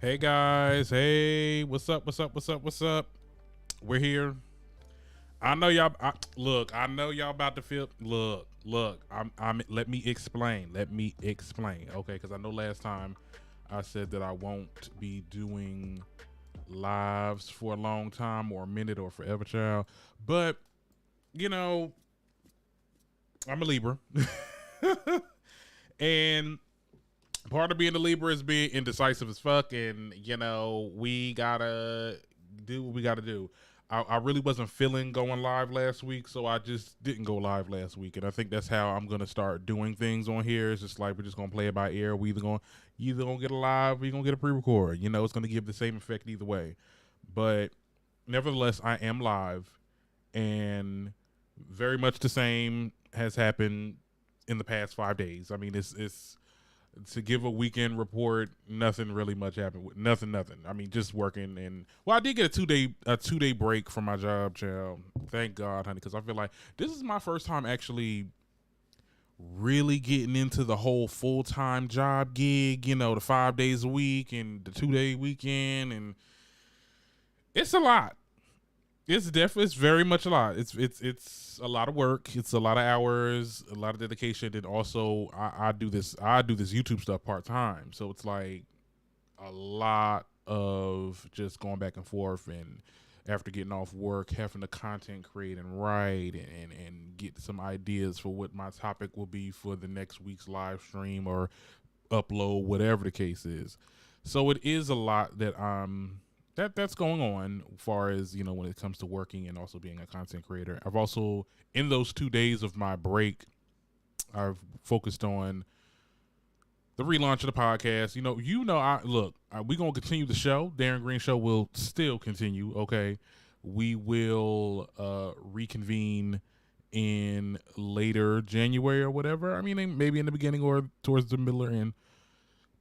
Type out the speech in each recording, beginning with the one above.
Hey guys, hey, what's up? What's up? What's up? What's up? We're here. I know y'all. Look, I know y'all about to feel. Look. I'm. Let me explain. Let me explain. Okay, because I know last time I said that I won't be doing lives for a long time, or a minute, or forever, child. But you know, I'm a Libra, and part of being a Libra is being indecisive as fuck, and we gotta do what we gotta do. I really wasn't feeling going live last week, so I just didn't go live last week, and I think that's how I'm gonna start doing things on here. It's just like we're just gonna play it by ear. We either gonna get a live, or you gonna get a pre-record. It's gonna give the same effect either way. But nevertheless, I am live, and very much the same has happened in the past 5 days. I mean, it's to give a weekend report, nothing really much happened. Nothing. I mean, just working, and I did get a 2 day break from my job, child. Thank God, honey, because I feel like this is my first time actually really getting into the whole full time job gig. The 5 days a week and the 2 day weekend, and it's a lot. It's very much a lot. It's a lot of work. It's a lot of hours, a lot of dedication, and also I do this YouTube stuff part time. So it's like a lot of just going back and forth, and after getting off work, having to content create and write and get some ideas for what my topic will be for the next week's live stream or upload, whatever the case is. So it is a lot that's going on as far as when it comes to working and also being a content creator. I've also, in those 2 days of my break, I've focused on the relaunch of the podcast. We gonna continue the show. Darren Green Show will still continue. Okay, we will reconvene in later January or whatever. I mean, maybe in the beginning or towards the middle or end.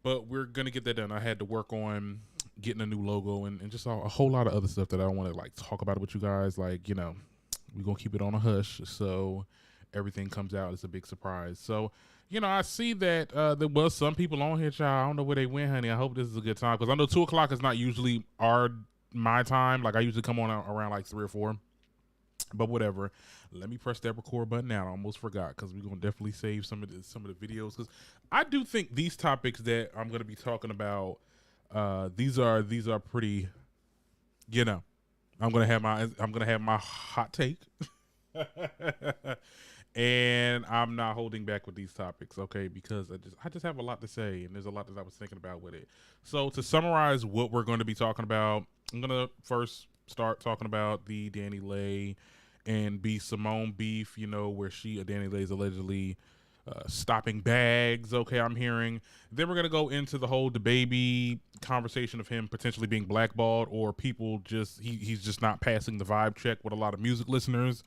But we're gonna get that done. I had to work on getting a new logo and just a whole lot of other stuff that I don't want to talk about it with you guys. We're gonna keep it on a hush, so everything comes out as a big surprise. So I see that there was some people on here, child. I don't know where they went, honey. I hope this is a good time, because I know 2:00 is not usually my time. I usually come on around 3 or 4. But whatever. Let me press that record button now. I almost forgot, because we're gonna definitely save some of the videos, because I do think these topics that I'm gonna be talking about, these are pretty. I'm gonna have my hot take, and I'm not holding back with these topics, okay? Because I just have a lot to say, and there's a lot that I was thinking about with it. So to summarize what we're going to be talking about, I'm gonna first start talking about the Dani Leigh and Simone beef. Where Dani Leigh is allegedly stopping bags. Okay, I'm hearing. Then we're gonna go into the whole Dababy conversation of him potentially being blackballed, or people he's just not passing the vibe check with a lot of music listeners.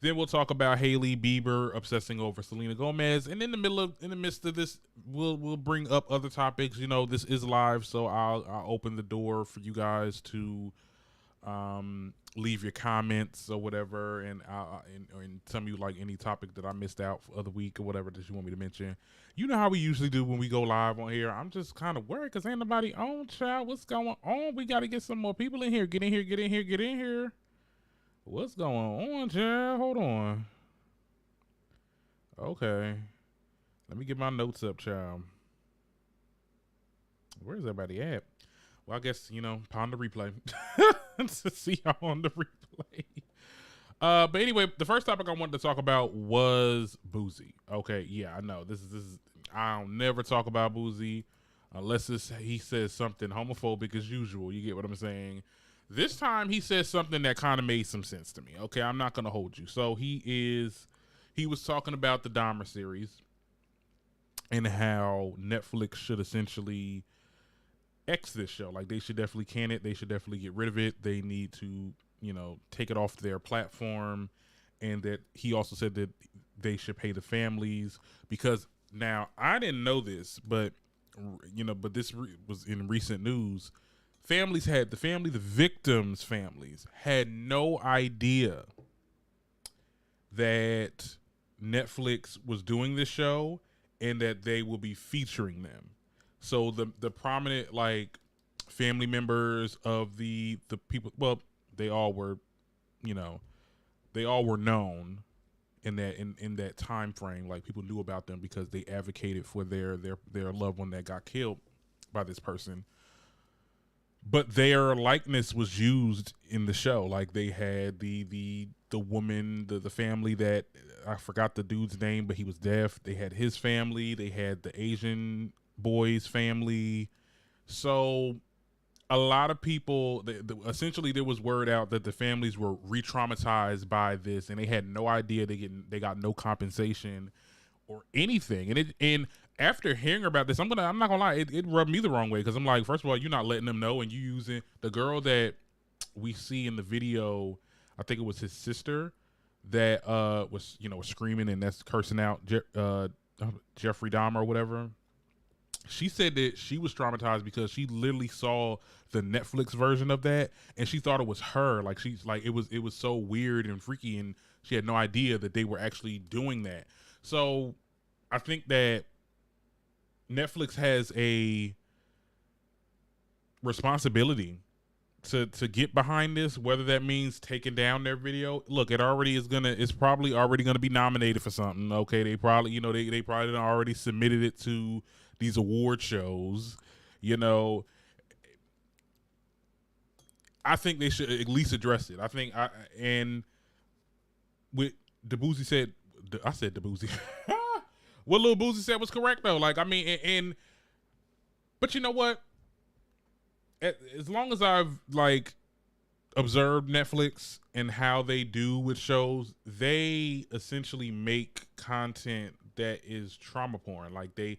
Then we'll talk about Hailey Bieber obsessing over Selena Gomez, and in the midst of this, we'll bring up other topics. This is live, so I'll open the door for you guys to leave your comments or whatever, and tell me any topic that I missed out for other week or whatever that you want me to mention. You know how we usually do when we go live on here. I'm just kind of worried because ain't nobody on, child. What's going on? We got to get some more people in here. Get in here. What's going on, child? Hold on. Okay. Let me get my notes up, child. Where's everybody at? Well, I guess, upon the replay. To see y'all on the replay. But anyway, the first topic I wanted to talk about was Boosie. Okay, yeah, I know. This is I don't never talk about Boosie unless he says something homophobic as usual. You get what I'm saying? This time he says something that kind of made some sense to me. Okay, I'm not going to hold you. So he was talking about the Dahmer series and how Netflix should essentially X this show. They should definitely can it. They should definitely get rid of it. They need to, take it off their platform. And that he also said that they should pay the families, because now I didn't know this, but this was in recent news. The victims' families had no idea that Netflix was doing this show and that they will be featuring them. So the prominent family members of the people. Well, they all were, you know, they all were known in that time frame. Like people knew about them because they advocated for their loved one that got killed by this person. But their likeness was used in the show. Like they had the woman, the family that I forgot the dude's name, but he was deaf. They had his family. They had the Asian boy's family. So a lot of people, essentially, there was word out that the families were re-traumatized by this, and they had no idea they got no compensation or anything. And after hearing about this, I'm not gonna lie, it rubbed me the wrong way, because I'm like, first of all, you're not letting them know, and you using the girl that we see in the video. I think it was his sister that was screaming and that's cursing out Jeffrey Dahmer or whatever. She said that she was traumatized because she literally saw the Netflix version of that and she thought it was her. Like she's like, it was so weird and freaky, and she had no idea that they were actually doing that. So I think that Netflix has a responsibility to get behind this, whether that means taking down their video. Look, it's probably already gonna be nominated for something. Okay, they probably, they probably already submitted it to these award shows. I think they should at least address it. And with Dabuzi said, I said Dabuzi. What Lil Boozy said was correct though. Like, I mean, but you know what? As long as I've observed Netflix and how they do with shows, they essentially make content that is trauma porn. Like they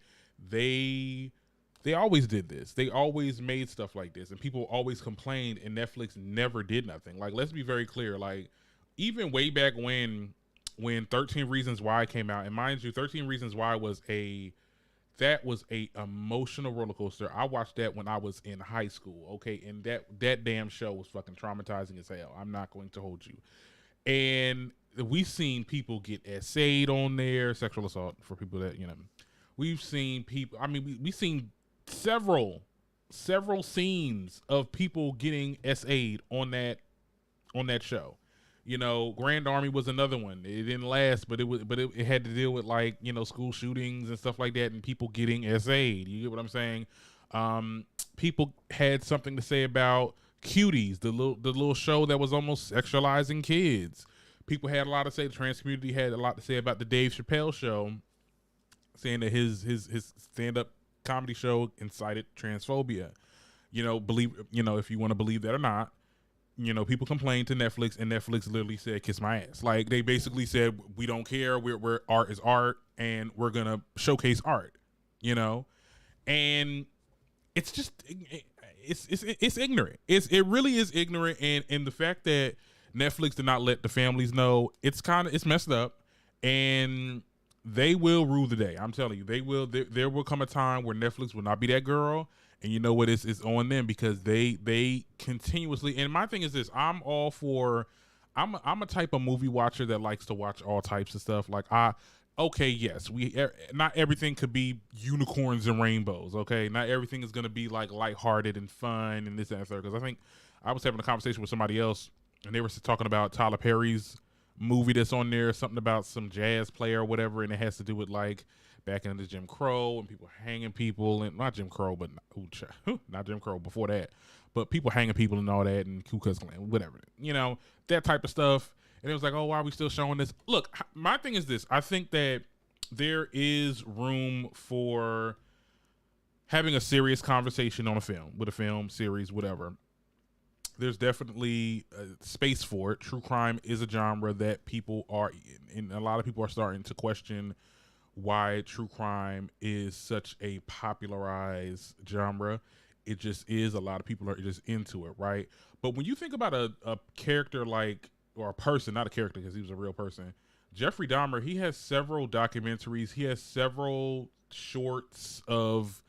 always did this. They always made stuff like this, and people always complained, and Netflix never did nothing. Like, let's be very clear. Like, even way back when 13 Reasons Why came out, and mind you, 13 Reasons Why was a emotional roller coaster. I watched that when I was in high school, okay? And that damn show was fucking traumatizing as hell. I'm not going to hold you. And we've seen people get essayed on there, sexual assault for people that, we've seen people, we've seen several scenes of people getting essayed on that show. Grand Army was another one. It didn't last, but it had to deal with school shootings and stuff like that, and people getting essayed. You get what I'm saying? People had something to say about Cuties, the little show that was almost sexualizing kids. People had a lot to say. The trans community had a lot to say about the Dave Chappelle show, saying that his stand-up comedy show incited transphobia. If you want to believe that or not. People complained to Netflix, and Netflix literally said, "Kiss my ass." Like, they basically said, "We don't care. We're art is art, and we're gonna showcase art." And it's just it's ignorant. It really is ignorant, and the fact that Netflix did not let the families know, it's messed up, and they will rule the day. I'm telling you, they will. There will come a time where Netflix will not be that girl. And you know what? It's on them, because they continuously. And my thing is this: I'm all for. I'm a type of movie watcher that likes to watch all types of stuff. Like, yes, not everything could be unicorns and rainbows. Okay, not everything is gonna be lighthearted and fun and this and that. Because I think I was having a conversation with somebody else, and they were talking about Tyler Perry's movie that's on there, something about some jazz player or whatever, and it has to do with back into Jim Crow and people hanging people, and not Jim Crow, but not Jim Crow before that, but people hanging people and all that, and Ku Klux Klan, whatever, that type of stuff. And it was like, oh, why are we still showing this? Look, my thing is this: I think that there is room for having a serious conversation on with a film series, whatever. There's definitely space for it. True crime is a genre that people are, and a lot of people are starting to question why true crime is such a popularized genre. It just is. A lot of people are just into it, right? But when you think about a character or a person, not a character because he was a real person, Jeffrey Dahmer, he has several documentaries. He has several shorts of,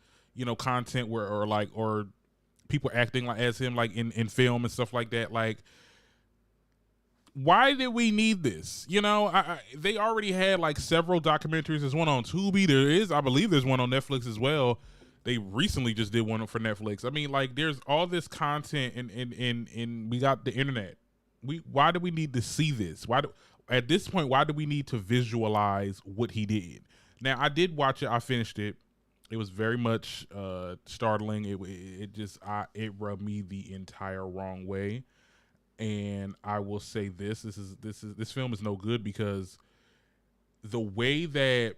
content or people acting as him, in film and stuff like that. Why did we need this? They already had several documentaries. There's one on Tubi. I believe there's one on Netflix as well. They recently just did one for Netflix. I mean, like, there's all this content, and we got the internet. Why do we need to see this? At this point, why do we need to visualize what he did? Now, I did watch it. I finished it. It was very much startling. It rubbed me the entire wrong way. And I will say this film is no good because the way that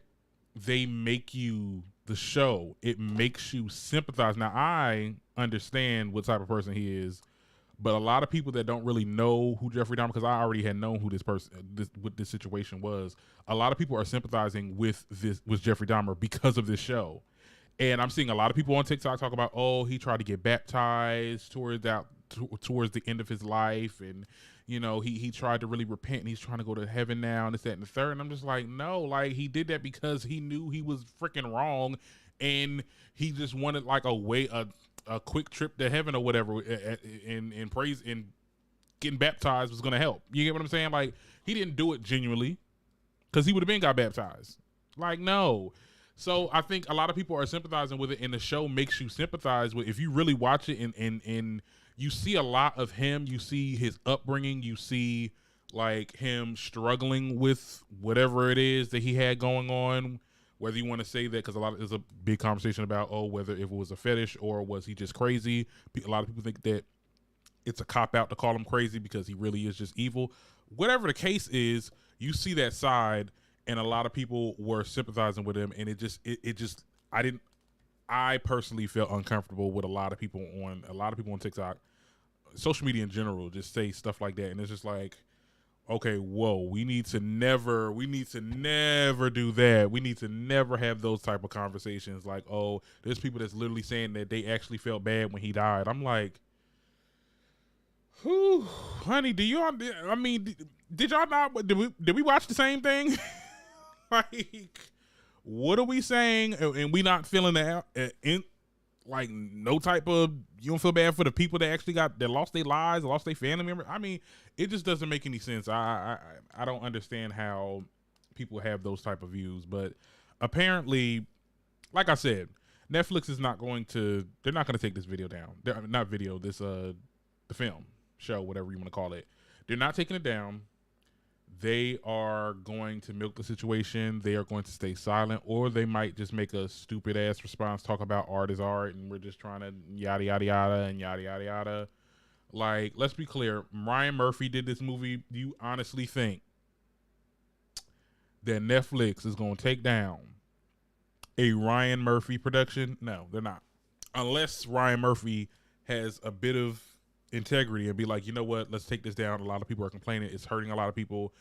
they make you the show, it makes you sympathize. Now, I understand what type of person he is, but a lot of people that don't really know who Jeffrey Dahmer, because I already had known who what this situation was. A lot of people are sympathizing with Jeffrey Dahmer because of this show. And I'm seeing a lot of people on TikTok talk about, oh, he tried to get baptized towards the end of his life, and he tried to really repent, and he's trying to go to heaven now, and this, that, and the third. And I'm just like, no, like, he did that because he knew he was freaking wrong, and he just wanted like a quick trip to heaven or whatever, and praise and getting baptized was gonna help. You get what I'm saying? Like, he didn't do it genuinely, because he would have been got baptized. Like, no. So I think a lot of people are sympathizing with it, and the show makes you sympathize with. If you really watch it, and you see a lot of him, you see his upbringing, you see like him struggling with whatever it is that he had going on. Whether you want to say that, because there's a big conversation about whether if it was a fetish or was he just crazy. A lot of people think that it's a cop out to call him crazy because he really is just evil. Whatever the case is, you see that side. And a lot of people were sympathizing with him, and I personally felt uncomfortable with a lot of people on TikTok, social media in general, just say stuff like that. And it's just like, okay, whoa, we need to never do that. We need to never have those type of conversations. Like, oh, there's people that's literally saying that they actually felt bad when he died. I'm like, whew, honey, did y'all not, did we watch the same thing? Like, what are we saying? And we not feeling that like no type of, you don't feel bad for the people that lost their lives, lost their family members. I mean, it just doesn't make any sense. I don't understand how people have those type of views, but apparently, like I said, Netflix is not going to, they're not going to take this video down. The film, show, whatever you want to call it. They're not taking it down. They are going to milk the situation. They are going to stay silent, or they might just make a stupid ass response, talk about art is art, and we're just trying to yada yada yada and yada yada yada. Like, let's be clear. Ryan Murphy did this movie. Do you honestly think that Netflix is going to take down a Ryan Murphy production? No, they're not. Unless Ryan Murphy has a bit of integrity and be like, you know what, let's take this down. A lot of people are complaining. It's hurting a lot of people.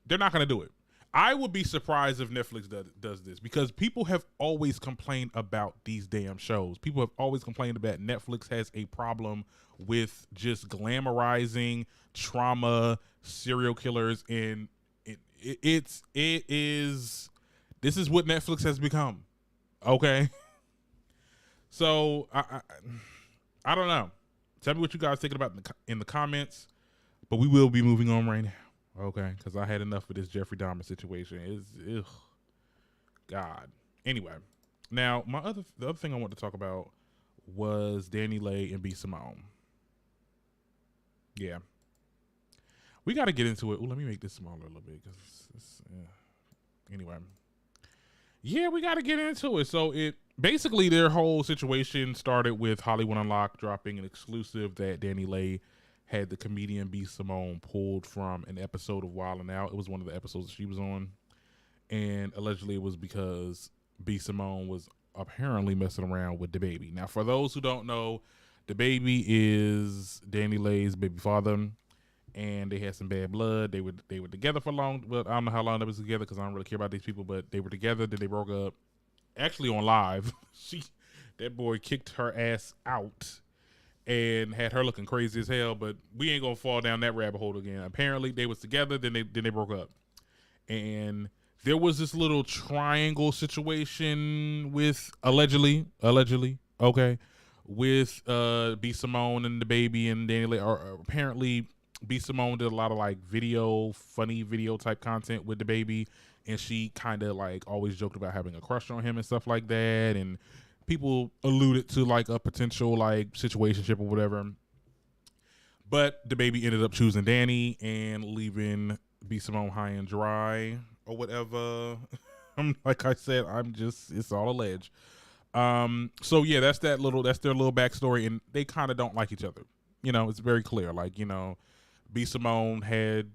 They're not going to do it. I would be surprised if Netflix does this, because people have always complained about these damn shows. People have always complained about Netflix has a problem with just glamorizing trauma, serial killers, and this is what Netflix has become. Okay. So I don't know. Tell me what you guys thinking about in the comments, but we will be moving on right now. Okay, because I had enough of this Jeffrey Dahmer situation. God. Anyway, now the other thing I want to talk about was Dani Leigh and B. Simone. Yeah, we got to get into it. Ooh, let me make this smaller a little bit because anyway. Yeah, we got to get into it. So basically their whole situation started with Hollywood Unlocked dropping an exclusive that Dani Leigh had the comedian B. Simone pulled from an episode of Wild 'N Out. It was one of the episodes that she was on, and allegedly it was because B. Simone was apparently messing around with Dababy. Now, for those who don't know, Dababy is Dani Leigh's baby father, and they had some bad blood. They were together for long. Well, I don't know how long they was together because I don't really care about these people, but they were together. Then they broke up. Actually, on live, that boy kicked her ass out and had her looking crazy as hell. But we ain't gonna fall down that rabbit hole again. Apparently, they was together. Then they broke up, and there was this little triangle situation with allegedly, okay, with B. Simone and Dababy and Dani Leigh. Or apparently, B. Simone did a lot of like funny video type content with Dababy, and she kind of like always joked about having a crush on him and stuff like that. And people alluded to like a potential like situationship or whatever. But Dababy ended up choosing Dani and leaving B Simone high and dry or whatever. Like I said, it's all alleged. So yeah, that's their little backstory, and they kind of don't like each other. It's very clear. Like, B Simone had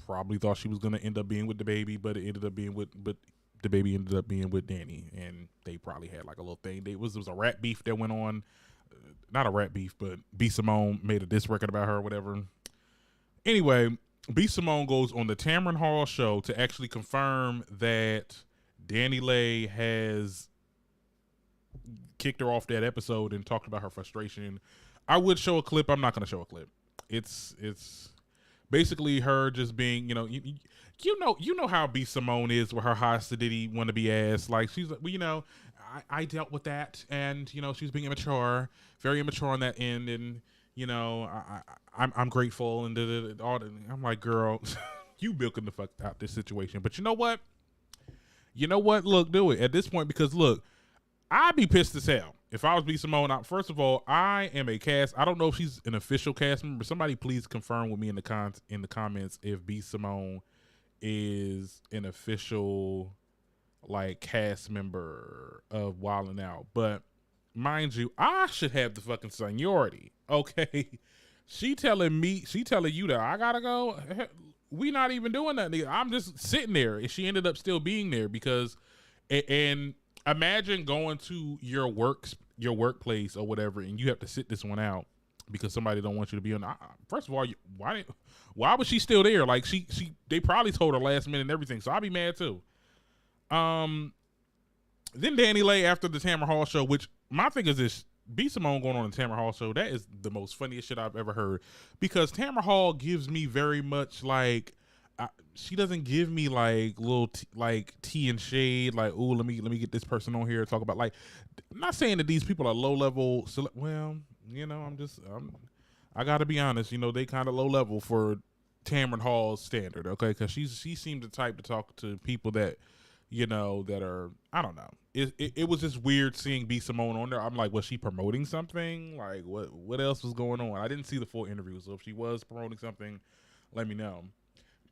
probably thought she was gonna end up being with Dababy, but Dababy ended up being with Dani, and they probably had like a little thing. There was a rap beef that went on. Not a rap beef, but B Simone made a diss record about her or whatever. Anyway, B Simone goes on the Tamron Hall show to actually confirm that Dani Leigh has kicked her off that episode and talked about her frustration. I would show a clip. I'm not going to show a clip. It's basically her just being, you know how B Simone is with her high acidity wannabe ass. Like, she's like, well, I dealt with that, and she's being very immature on that end, and I'm grateful, and all that. I'm like, girl, you milking the fuck out this situation. But you know what? Look, do it at this point, because look, I'd be pissed as hell if I was B Simone. First of all, I am a cast. I don't know if she's an official cast member. Somebody please confirm with me in the comments if B Simone is an official like cast member of Wildin' Out. But mind you, I should have the fucking seniority. Okay, she telling you that I gotta go. We not even doing that, nigga. I'm just sitting there, and she ended up still being there because, and imagine going to your workplace or whatever, and you have to sit this one out because somebody don't want you to be on. First of all, why was she still there? Like, they probably told her last minute and everything, so I'd be mad too. Then Dani Leigh after the Tamron Hall show, which my thing is this: B Simone going on the Tamron Hall show, that is the most funniest shit I've ever heard, because Tamron Hall gives me very much like, she doesn't give me like little tea and shade, like, ooh, let me get this person on here to talk about. Like, I'm not saying that these people are low level. Well, I gotta be honest, they kind of low level for Tamron Hall's standard, okay? Because she seemed the type to talk to people that, that are, I don't know. It was just weird seeing B Simone on there. I'm like, was she promoting something? Like, what else was going on? I didn't see the full interview, so if she was promoting something, let me know.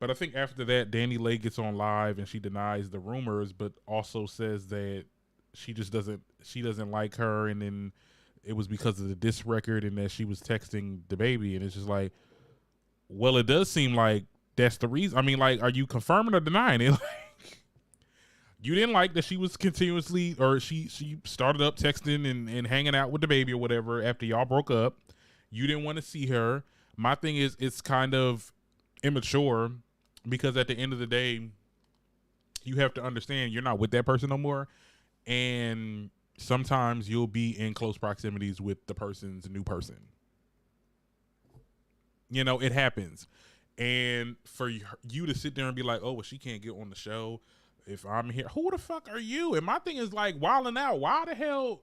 But I think after that, Dani Leigh gets on live and she denies the rumors, but also says that she doesn't like her, and then it was because of the diss record, and that she was texting Dababy, and it's just like, well, it does seem like that's the reason. I mean, like, are you confirming or denying it? You didn't like that she was continuously, or she started up texting and hanging out with Dababy or whatever after y'all broke up. You didn't want to see her. My thing is, it's kind of immature, because at the end of the day, you have to understand you're not with that person no more, and sometimes you'll be in close proximities with the person's new person. It happens. And for you to sit there and be like, oh, well, she can't get on the show if I'm here. Who the fuck are you? And my thing is, like, Wildin' Out, why the hell?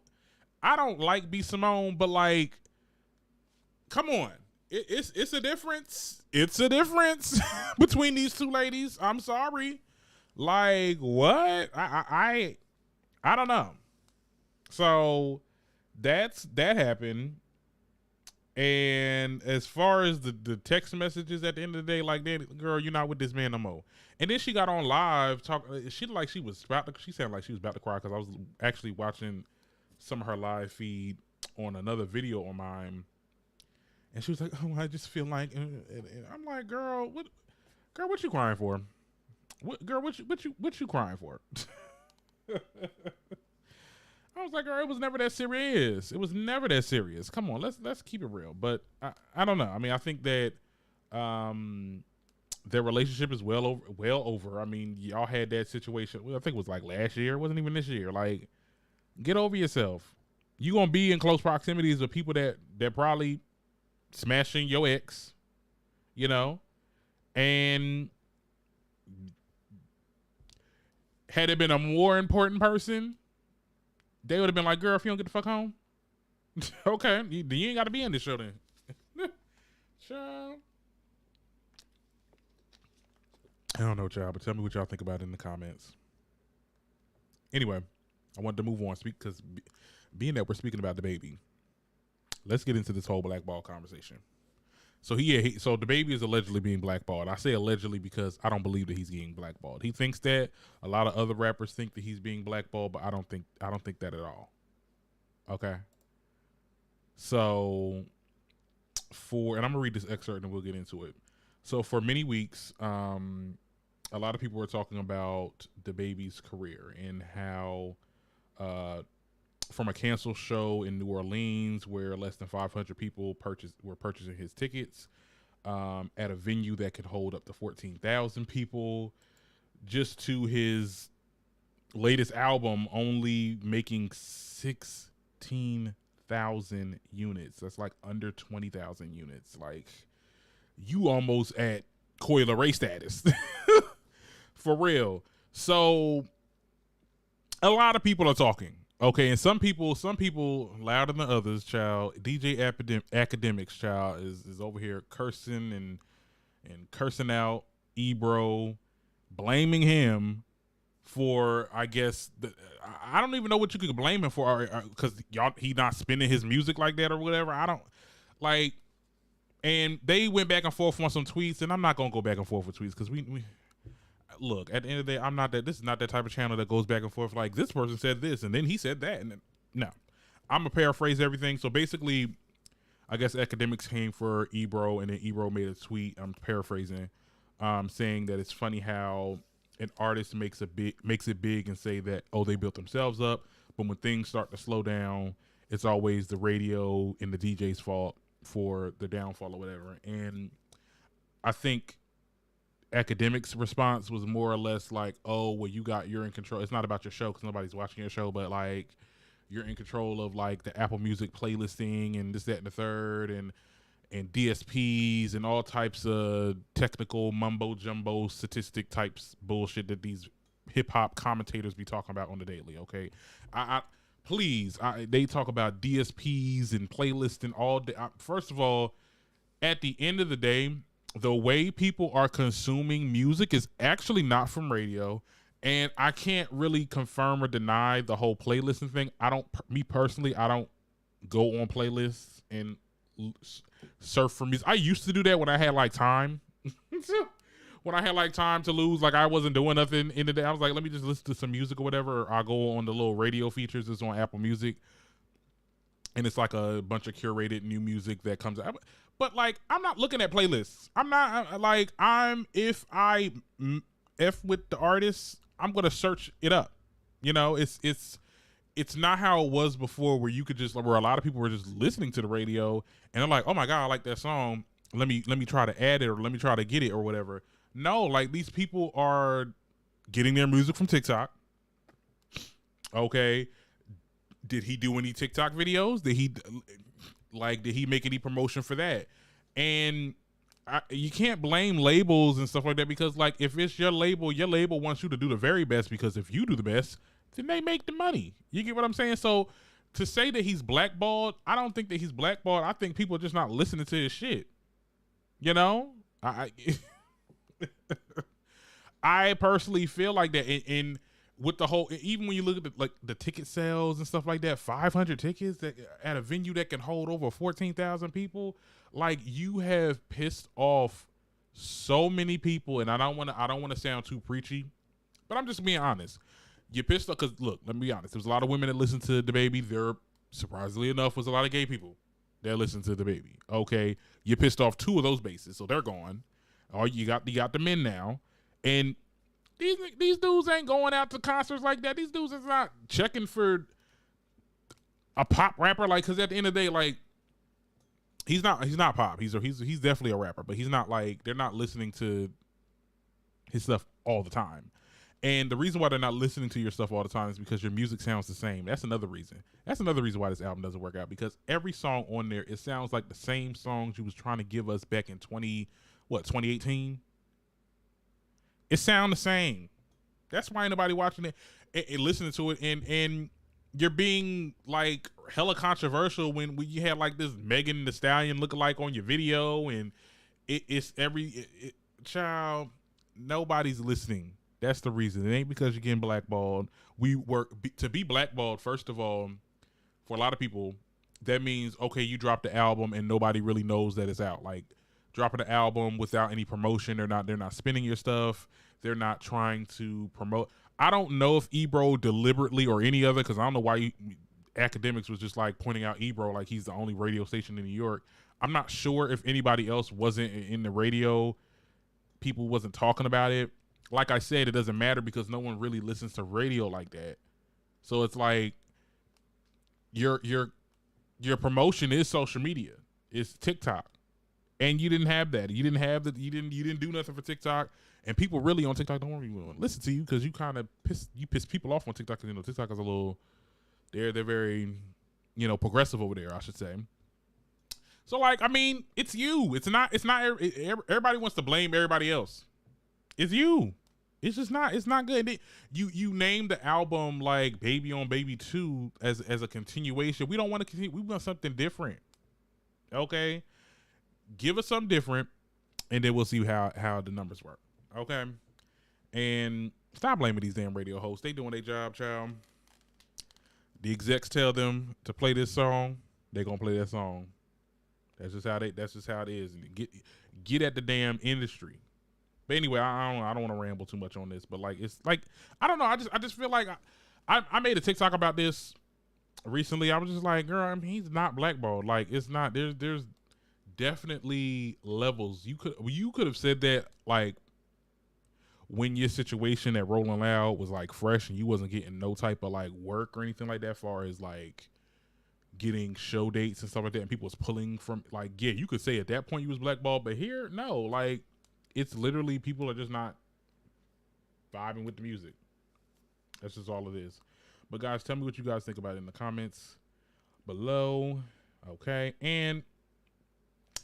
I don't like B Simone, but like, come on. It's a difference. It's a difference between these two ladies. I'm sorry. Like, what? I don't know. So that happened. And as far as the text messages at the end of the day, like, girl, you're not with this man no more. And then she got on live talking. She sounded like she was about to cry, because I was actually watching some of her live feed on another video on mine. And she was like, oh, I just feel like, and I'm like, girl, what you crying for? What you crying for? I was like, girl, it was never that serious. It was never that serious. Come on, let's keep it real. But I don't know. I mean, I think that their relationship is well over. I mean, y'all had that situation. Well, I think it was like last year. It wasn't even this year. Like, get over yourself. You gonna be in close proximities with people that probably smashing your ex, and had it been a more important person, they would have been like, girl, if you don't get the fuck home, okay, you ain't got to be in this show then. Child. I don't know, child, but tell me what y'all think about it in the comments. Anyway, I wanted to move on, because being that we're speaking about Dababy, let's get into this whole blackball conversation. So so Dababy is allegedly being blackballed. I say allegedly because I don't believe that he's getting blackballed. He thinks that. A lot of other rappers think that he's being blackballed, but I don't think that at all. Okay. So and I'm gonna read this excerpt and we'll get into it. So for many weeks, a lot of people were talking about Dababy's career and how from a canceled show in New Orleans where less than 500 people were purchasing his tickets at a venue that could hold up to 14,000 people, just to his latest album only making 16,000 units. That's like under 20,000 units. Like, you almost at Coi Leray status. For real. So a lot of people are talking. Okay, and some people louder than others, child. DJ Academics, child, is over here cursing and cursing out Ebro, blaming him for, I guess, I don't even know what you could blame him for, because he not spinning his music like that or whatever. I don't like. And they went back and forth on some tweets, and I'm not gonna go back and forth with tweets because we look, at the end of the day, this is not that type of channel that goes back and forth like this person said this and then he said that, and then, no, I'm gonna paraphrase everything. So basically, I guess Academics came for Ebro, and then Ebro made a tweet, I'm paraphrasing, saying that it's funny how an artist makes it big and say that, oh, they built themselves up, but when things start to slow down, it's always the radio and the DJ's fault for the downfall or whatever. And I think Academics' response was more or less like, oh, well, you're in control. It's not about your show because nobody's watching your show, but like, you're in control of like the Apple Music playlisting and this, that, and the third, and DSPs and all types of technical mumbo jumbo statistic types bullshit that these hip hop commentators be talking about on the daily. Okay, please, they talk about DSPs and playlists and all day. First of all, at the end of the day, the way people are consuming music is actually not from radio. And I can't really confirm or deny the whole playlisting thing. Me personally, I don't go on playlists and surf for music. I used to do that when I had like time. When I had like time to lose, like I wasn't doing nothing in the day. I was like, let me just listen to some music or whatever. Or I'll go on the little radio features that's on Apple Music. And it's like a bunch of curated new music that comes out. But like, I'm not looking at playlists. If I F with the artist, I'm going to search it up. You know, it's not how it was before, where you could just, where a lot of people were just listening to the radio and they're like, oh my God, I like that song. Let me try to add it, or let me try to get it or whatever. No, like, these people are getting their music from TikTok. Okay. Did he do any TikTok videos? Did he make any promotion for that? And you can't blame labels and stuff like that, because like, if it's your label wants you to do the very best, because if you do the best, then they make the money. You get what I'm saying? So to say that he's blackballed, I don't think that he's blackballed. I think people are just not listening to his shit. You know, I personally feel like that. And with the whole, even when you look at the ticket sales and stuff like that, 500 tickets at a venue that can hold over 14,000 people, like, you have pissed off so many people. And I don't want to sound too preachy, but I'm just being honest. You pissed off because, look, let me be honest. There's a lot of women that listen to Dababy. There, surprisingly enough, was a lot of gay people that listen to Dababy. Okay, you pissed off two of those bases, so they're gone. Oh, you got the men now, and these dudes ain't going out to concerts like that. These dudes is not checking for a pop rapper, like, because at the end of the day, like, he's not pop. He's definitely a rapper, but he's not, like, they're not listening to his stuff all the time. And the reason why they're not listening to your stuff all the time is because your music sounds the same. That's another reason. That's another reason why this album doesn't work out, because every song on there, it sounds like the same songs you was trying to give us back in 2018. It sound the same. That's why ain't nobody watching it and listening to it. And you're being like hella controversial when you had like this Megan Thee Stallion lookalike on your video, and child, nobody's listening. That's the reason. It ain't because you're getting blackballed. To be blackballed, first of all, for a lot of people, that means, okay, you dropped the album and nobody really knows that it's out. Like, dropping the album without any promotion, they're not spinning your stuff. They're not trying to promote. I don't know if Ebro deliberately or any other, because I don't know why Academics was just like pointing out Ebro like he's the only radio station in New York. I'm not sure if anybody else wasn't in the radio. People wasn't talking about it. Like I said, it doesn't matter because no one really listens to radio like that. So it's like your promotion is social media. It's TikTok. And you didn't have that. You didn't do nothing for TikTok. And people really on TikTok don't really want to listen to you because you kind of piss people off on TikTok. Because, you know, TikTok is a little, they're very, you know, progressive over there, I should say. So, like, I mean, it's you. It's not everybody wants to blame everybody else. It's you. It's just not, it's not good. You named the album like Baby on Baby 2 as a continuation. We don't want to continue. We want something different. Okay? Give us something different, and then we'll see how the numbers work. Okay? And stop blaming these damn radio hosts. They doing their job, child. The execs tell them to play this song, they're gonna play that song. That's just how it is. And get at the damn industry. But anyway, I don't want to ramble too much on this, but like it's like I don't know. I just feel like I made a TikTok about this recently. I was just like, girl, I mean, he's not blackballed. Like it's not. There's definitely levels. You could have said that like when your situation at Rolling Loud was like fresh and you wasn't getting no type of like work or anything like that, as far as like getting show dates and stuff like that, and people was pulling from, like, yeah, you could say at that point you was blackballed, but here, no, like it's literally people are just not vibing with the music. That's just all it is. But guys, tell me what you guys think about it in the comments below. Okay, and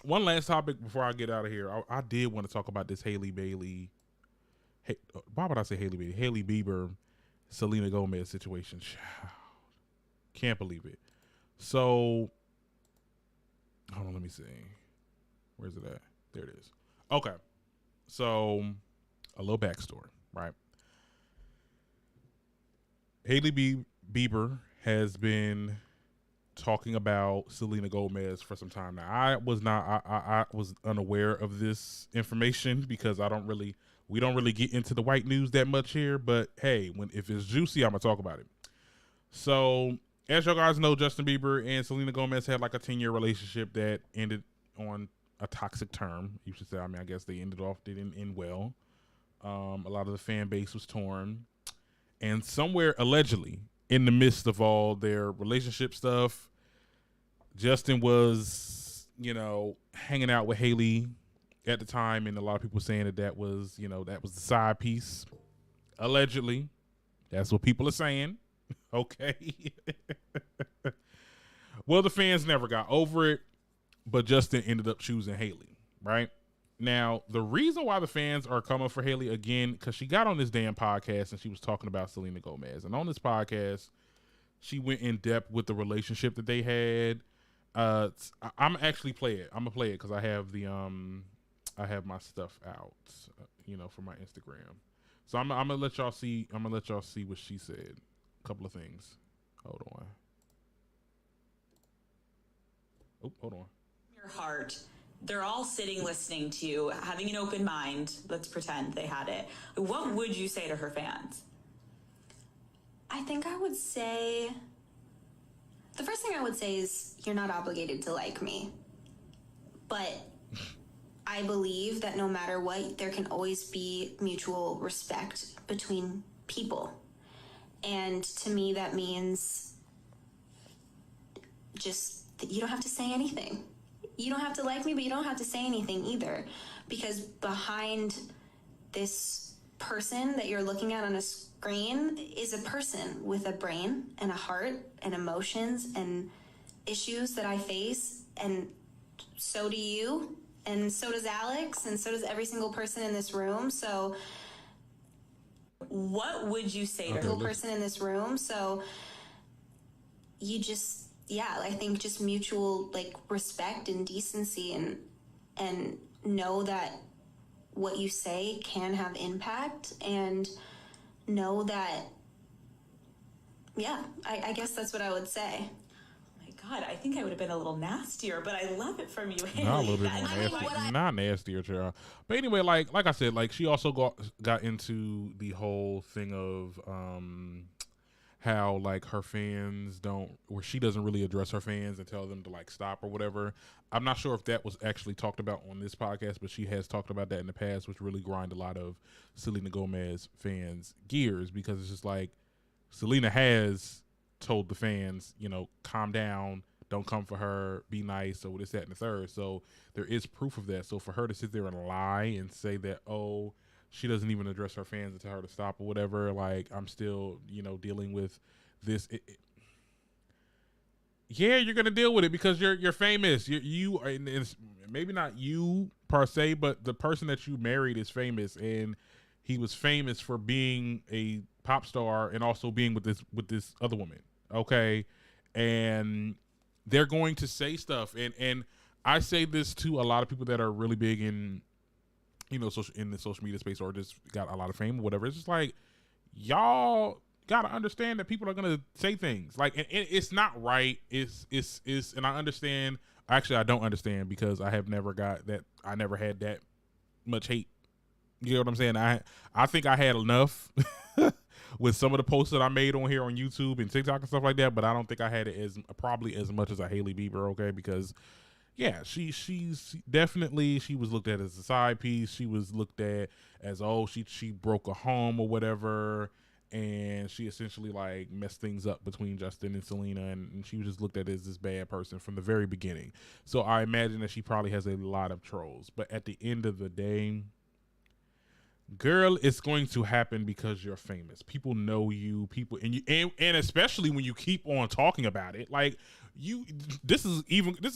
one last topic before I get out of here. I did want to talk about this Hailey Bieber, Selena Gomez situation. Can't believe it. So, hold on, let me see. Where's it at? There it is. Okay. So, a little backstory, right? Hailey Bieber has been talking about Selena Gomez for some time now. I was unaware of this information because we don't really get into the white news that much here, but hey, if it's juicy, I'm gonna talk about it. So, as you guys know, Justin Bieber and Selena Gomez had like a 10-year relationship that ended on a toxic term, you should say. I mean, I guess they didn't end well. A lot of the fan base was torn. And somewhere, allegedly, in the midst of all their relationship stuff, Justin was, you know, hanging out with Hailey at the time, and a lot of people saying that was the side piece. Allegedly. That's what people are saying. Okay. Well, the fans never got over it, but Justin ended up choosing Hailey, right? Now, the reason why the fans are coming for Hailey again, because she got on this damn podcast and she was talking about Selena Gomez. And on this podcast, she went in depth with the relationship that they had. I'm actually play it. I'm gonna play it because I have my stuff out, for my Instagram. So I'm gonna let y'all see. I'm gonna let y'all see what she said. A couple of things. Hold on. Oh, hold on. Your heart. They're all sitting listening to you, having an open mind. Let's pretend they had it. What would you say to her fans? I think I would say, the first thing I would say is you're not obligated to like me. But I believe that no matter what, there can always be mutual respect between people. And to me, that means just that you don't have to say anything. You don't have to like me, but you don't have to say anything either. Because behind this person that you're looking at on a screen is a person with a brain and a heart and emotions and issues that I face. And so do you. And so does Alex. And so does every single person in this room. So what would you say to every single person in this room? So you just... yeah, I think just mutual like respect and decency and know that what you say can have impact, and know that, yeah, I guess that's what I would say. God, I think I would have been a little nastier, but I love it from you, Hailey. Not a little bit more nasty, not nastier, child. But anyway, like I said, like she also got into the whole thing of how like her fans don't, where she doesn't really address her fans and tell them to like stop or whatever. I'm not sure if that was actually talked about on this podcast, but she has talked about that in the past, which really grind a lot of Selena Gomez fans' gears, because it's just like Selena has told the fans, you know, calm down, don't come for her, be nice, or this, that, and the third. So there is proof of that. So for her to sit there and lie and say that, oh, she doesn't even address her fans and tell her to stop or whatever, like, I'm still, you know, dealing with this. Yeah, you're gonna deal with it because you're famous. You are, and it's maybe not you per se, but the person that you married is famous, and he was famous for being a pop star and also being with this other woman. Okay, and they're going to say stuff, and I say this to a lot of people that are really big in, you know, in the social media space, or just got a lot of fame or whatever. It's just like, y'all gotta understand that people are gonna say things like, and it's not right. It's and I understand. Actually, I don't understand, because I have never got that. I never had that much hate. You know what I'm saying? I think I had enough with some of the posts that I made on here on YouTube and TikTok and stuff like that, but I don't think I had it probably as much as a Hailey Bieber. Okay, because yeah, she's definitely, she was looked at as a side piece. She was looked at as, oh, she broke a home or whatever, and she essentially like messed things up between Justin and Selena, and she was just looked at as this bad person from the very beginning. So I imagine that she probably has a lot of trolls, but at the end of the day, girl, it's going to happen because you're famous. People know you, and especially when you keep on talking about it, like this is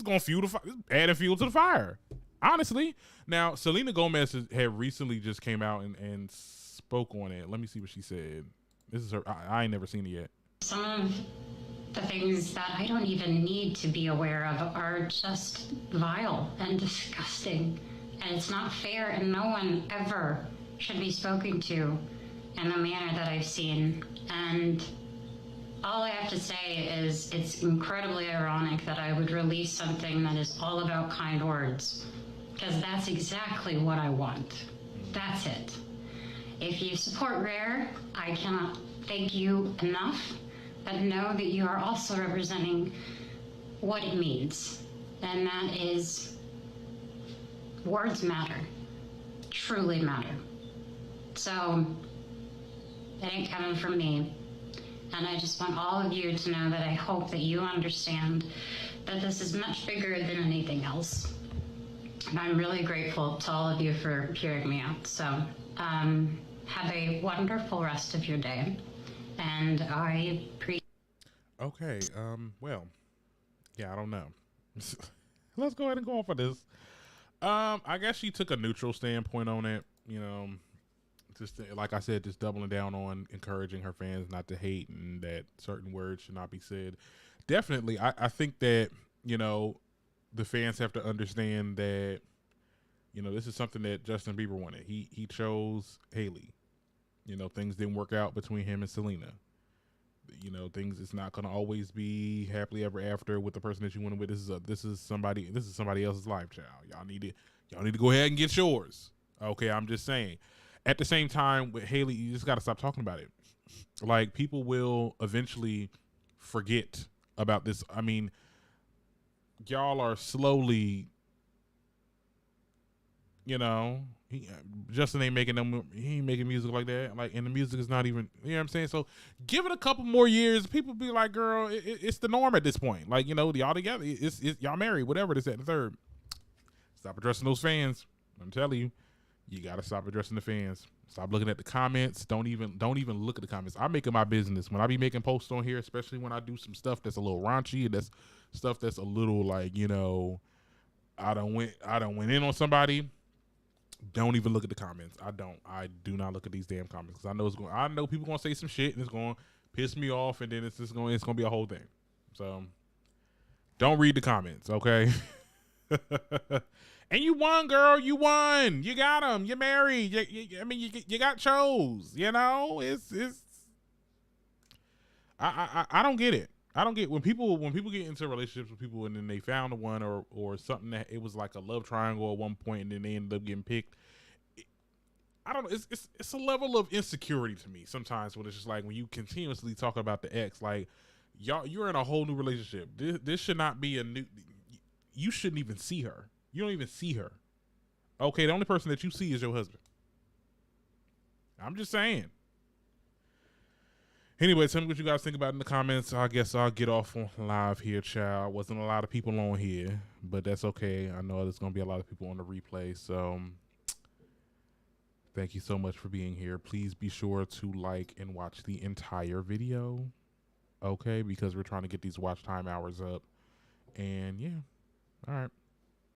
going to add fuel to the fire, honestly. Now, Selena Gomez had recently just came out and spoke on it. Let me see what she said. This is her. I ain't never seen it yet. Some of the things that I don't even need to be aware of are just vile and disgusting, and it's not fair, and no one ever should be spoken to in the manner that I've seen. And all I have to say is it's incredibly ironic that I would release something that is all about kind words, because that's exactly what I want. That's it. If you support Rare, I cannot thank you enough, but know that you are also representing what it means, and that is words matter, truly matter. So it ain't coming from me. And I just want all of you to know that I hope that you understand that this is much bigger than anything else. And I'm really grateful to all of you for hearing me out. So have a wonderful rest of your day. And I appreciate. Okay, well, yeah, I don't know. Let's go ahead and go off of this. I guess she took a neutral standpoint on it, you know. Just like I said, just doubling down on encouraging her fans not to hate, and that certain words should not be said. Definitely, I think that, you know, the fans have to understand that, you know, this is something that Justin Bieber wanted. He chose Hailey. You know, things didn't work out between him and Selena. You know, it's not gonna always be happily ever after with the person that you went with. This is somebody else's life, child. Y'all need to go ahead and get yours. Okay, I'm just saying. At the same time, with Hailey, you just got to stop talking about it. Like, people will eventually forget about this. I mean, y'all are slowly, you know, Justin ain't making he ain't making music like that. Like, and the music is not even, you know what I'm saying? So give it a couple more years. People be like, girl, it's the norm at this point. Like, you know, y'all together, it's y'all married, whatever, this, that, and the third. Stop addressing those fans. I'm telling you. You gotta stop addressing the fans. Stop looking at the comments. Don't even look at the comments. I make it my business when I be making posts on here, especially when I do some stuff that's a little raunchy and that's stuff that's a little like, you know, I don't went in on somebody. Don't even look at the comments. I do not look at these damn comments, because I know people gonna say some shit and it's gonna piss me off, and then it's gonna be a whole thing. So don't read the comments, okay? And you won, girl. You won. You got him. You're married. You got chose. You know, I don't get it. I don't get when people get into relationships with people and then they found the one or something that it was like a love triangle at one point and then they ended up getting picked. I don't know. It's a level of insecurity to me sometimes when it's just like when you continuously talk about the ex, like you're in a whole new relationship. This should not be a new. You shouldn't even see her. You don't even see her. Okay, the only person that you see is your husband. I'm just saying. Anyway, tell me what you guys think about in the comments. I guess I'll get off on live here, child. Wasn't a lot of people on here, but that's okay. I know there's going to be a lot of people on the replay, so thank you so much for being here. Please be sure to like and watch the entire video, okay? Because we're trying to get these watch time hours up. And yeah, all right.